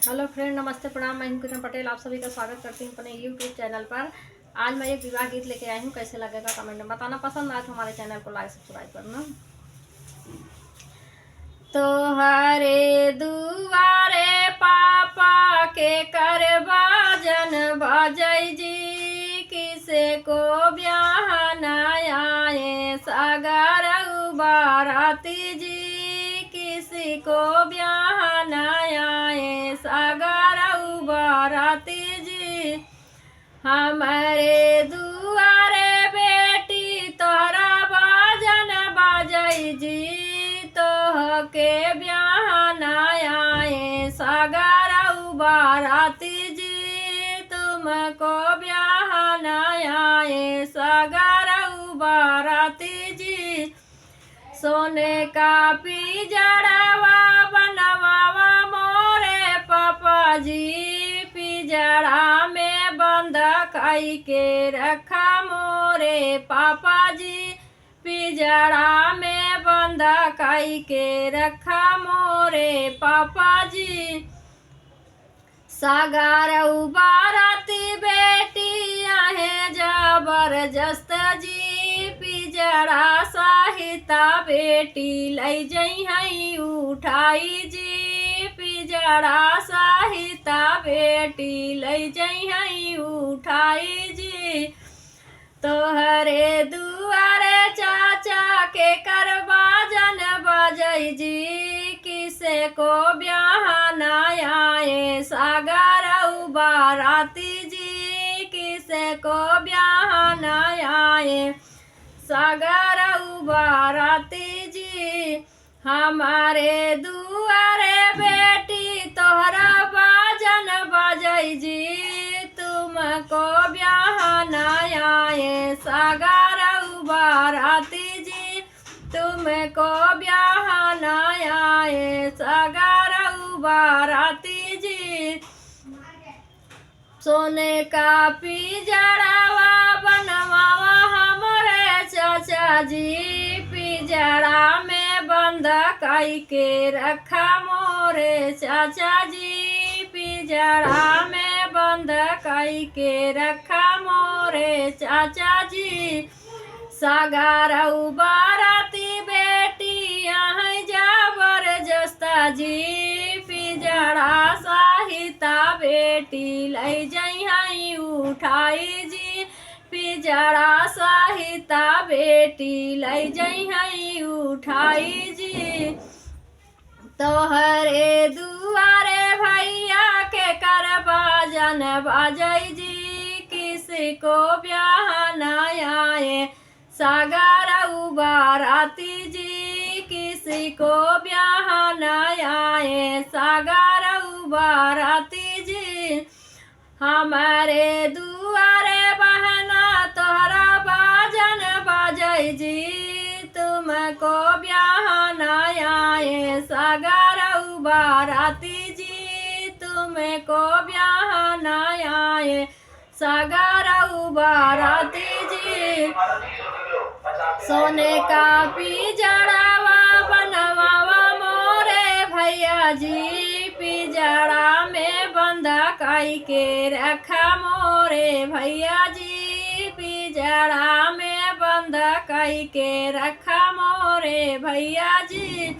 Hello friend, नमस्ते, प्रणाम। मैं हूं किरण पटेल। आप सभी का स्वागत करती हूं अपने यूट्यूब चैनल पर। आज मैं एक विवाह गीत लेके आई हूं। कैसे लगेगा कमेंट में बताना। पसंद आए तो हमारे चैनल को लाइक सब्सक्राइब करना। तो हरे दुआरे पापा के कर बाजन बाजई जी, किसे को ब्याह न आए सागर बाराती जी, किसी को ब्याह न आए सागर बाराती जी। हमारे दुआरे बेटी तोरा बाजन बाजई जी, तोह के ब्याह न आए सागर बाराती जी, तुमको ब्याह न आए सागर बाराती जी। सोने का पिजड़वा बनवावा मोरे पापा जी, पिजड़ा में बंद कई के रखा मोरे पापा जी, पिजड़ा में बंद कई के रखा मोरे पापा जी। सागर बाराती बेटी आहे जबरदस्त जी, पिजड़ा साहिता बेटी लई जई हई उठाई जी, पिजड़ा साहिता बेटी लई जई हई उठाई जी। तोहरे दुआरे चाचा के कर बाजन बाजई जी, किसे को ब्याह न आए सागर बाराती जी, किसे को ब्याह न आए सागर बाराती जी। हमारे दुआरे बेटी तोहरा बाजन बाजई जी, तुमको ब्याह न आए सागर बाराती जी, तुमको ब्याह न आए सागर बाराती जी। सोने का पिजड़ावा बनवावा हमारे चाचा जी, पिजड़ा में बंद कई के रखा मोरे चाचा जी, पिजड़ा में बंद कई के रखा मोरे चाचा जी। सागर बाराती बेटी यहाँ जबरदस्ता जी, पिजड़ा साहिता बेटी लई जई हई उठाई जी, पिजड़ा साहिता बेटी लई जई हई उठाई जी। तोहरे दुआरे भैया के कर बाजन बाजई जी, किसी को ब्याह न आए सागर बाराती जी, किसी को ब्याह न आए सागर बाराती जी। हमारे दुआरे बहना तोहरा बाजन बाजई जी, तुमको ब्याह न आए सागर बाराती जी, तुमको ब्याह न आए सागर बाराती जी। सोने का पिजड़ावा बनवावा मोरे भैया जी, पिजड़ा में बंद कई के रखा मोरे भैया जी, पिजड़ा में बंद कई के रखा मोरे भैया जी।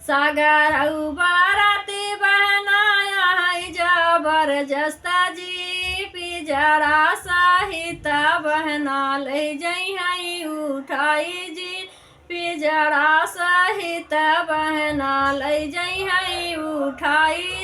सागर बाराती बहना यहाँ जबरदस्त जी, पिजड़ा साहिता बहना ले जई हई उठाई जी, पिजड़ा साहिता बहना ले जई हई उठाई